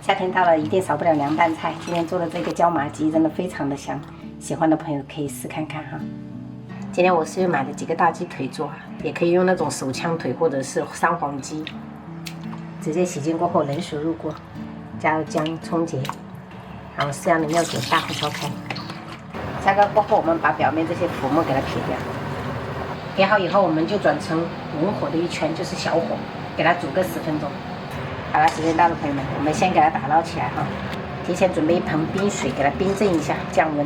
夏天到了，一定少不了凉拌菜。今天做的这个椒麻鸡真的非常的香，喜欢的朋友可以试看看哈。今天我是又买了几个大鸡腿做，也可以用那种手枪腿或者是三黄鸡。直接洗净过后，冷水入锅，加入姜、葱节，然后适量的料酒，大火烧开。烧开过后，我们把表面这些浮沫给它撇掉。撇好以后，我们就转成文火的一圈，就是小火，给它煮个10分钟。好了，时间到了，朋友们，我们先给它打捞起来哈。提前准备一盆冰水，给它冰镇一下，降温。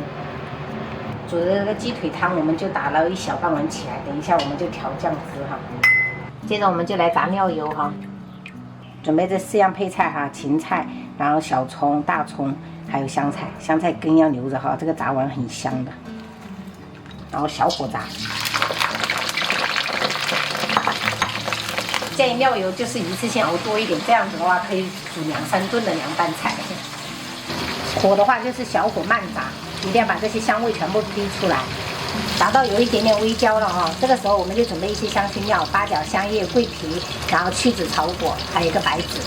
煮的这个鸡腿汤，我们就打捞1小半碗起来，等一下我们就调酱汁哈。接着我们就来炸料油哈。准备这4样配菜哈，芹菜，然后小葱、大葱，还有香菜，香菜根要留着哈，这个炸完很香的。然后小火炸。建议料油就是一次性熬多一点，这样子的话可以煮2、3顿的凉拌菜。火的话就是小火慢炸，一定要把这些香味全部逼出来，炸到有一点点微焦了哈。这个时候我们就准备一些香辛料，八角、香叶、桂皮，然后去籽草果，还有一个白芷，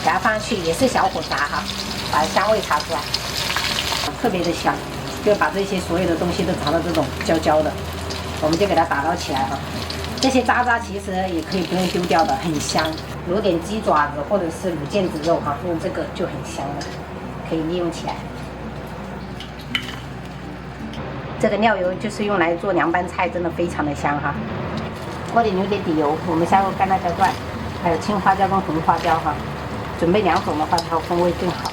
给它放上去，也是小火炸哈，把香味炸出来，特别的香。就把这些所有的东西都炸到这种焦焦的，我们就给它打捞起来哈。这些渣渣其实也可以不用丢掉的，很香。卤点鸡爪子或者是卤腱子肉哈，用这个就很香了，可以利用起来。这个料油就是用来做凉拌菜，真的非常的香哈。锅里留点底油，我们下入干辣椒段，还有青花椒跟红花椒哈，准备2种的话，它风味更好。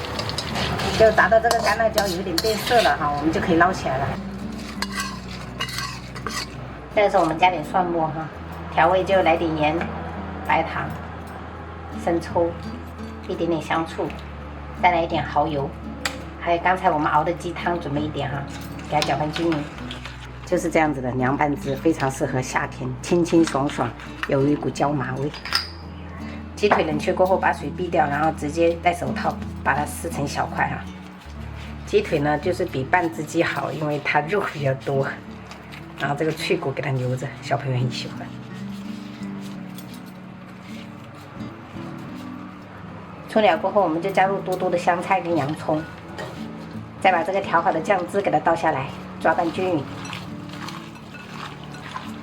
就炸到这个干辣椒有点变色了哈，我们就可以捞起来了。这个时候我们加点蒜末哈，调味就来点盐、白糖、生抽，一点点香醋，再来一点蚝油，还有刚才我们熬的鸡汤，准备一点哈，给它搅拌均匀。就是这样子的凉拌汁，非常适合夏天，清清爽爽，有一股椒麻味。鸡腿冷却过后，把水避掉，然后直接戴手套把它撕成小块哈。鸡腿呢，就是比半只鸡好，因为它肉比较多。然后这个脆骨给它留着，小朋友很喜欢。冲了过后，我们就加入多多的香菜跟洋葱，再把这个调好的酱汁给它倒下来，抓拌均匀。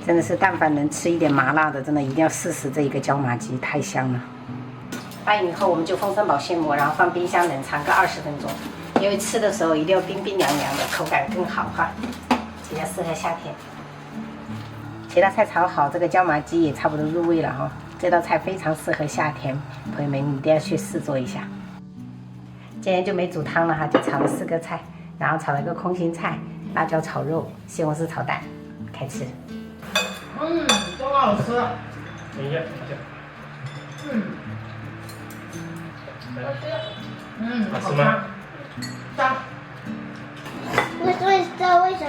真的是，但凡能吃一点麻辣的，真的一定要试试这一个椒麻鸡，太香了。拌匀以后，我们就封上保鲜膜，然后放冰箱冷藏个20分钟，因为吃的时候一定要冰冰凉凉的，口感更好哈。比较适合夏天。其他菜炒好，这个椒麻鸡也差不多入味了哈。这道菜非常适合夏天，朋友们一定要去试做一下。今天就没煮汤了哈，就炒了4个菜，然后炒了个空心菜、辣椒炒肉、西红柿炒蛋，开吃。真好吃。等一下，好吃吗？香。为什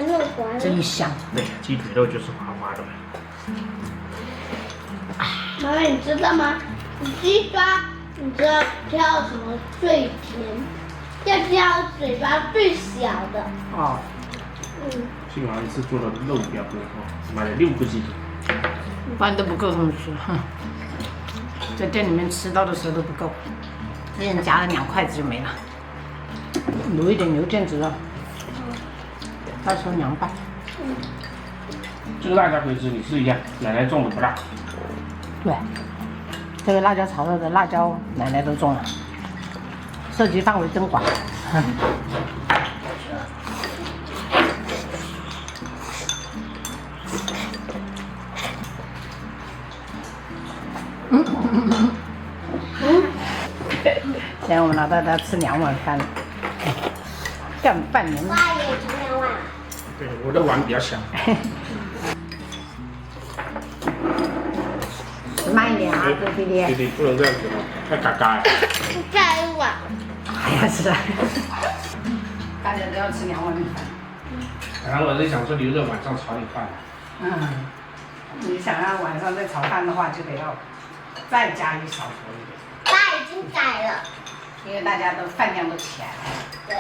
么滑？真香。对，鸡腿肉就是滑滑的嘛。妈妈，你知道吗？鸡爪，你知道挑什么最甜？要挑嘴巴最小的。哦。幸好一次做的肉比较多哦，买了6个鸡腿。饭都不够他们吃，在店里面吃到的时候都不够，一人夹了2筷子就没了。卤一点牛腱子肉，到时候凉拌。这个辣椒可以自己试一下，奶奶种的不辣。对，这个辣椒炒肉的辣椒奶奶都种了，涉及范围真广。现在我们老大家吃2碗饭了，干半年。爸也吃2碗。对，我的碗比较小。慢一点啊，弟弟。弟弟不能这样子哦，太嘎嘎了。再1碗。还要吃啊！大家都要吃2碗米饭。然后我在想说留着晚上炒点饭。你想要晚上再炒饭的话，就得要再加一勺油一点。爸已经改了。因为大家都饭量都起来了。对。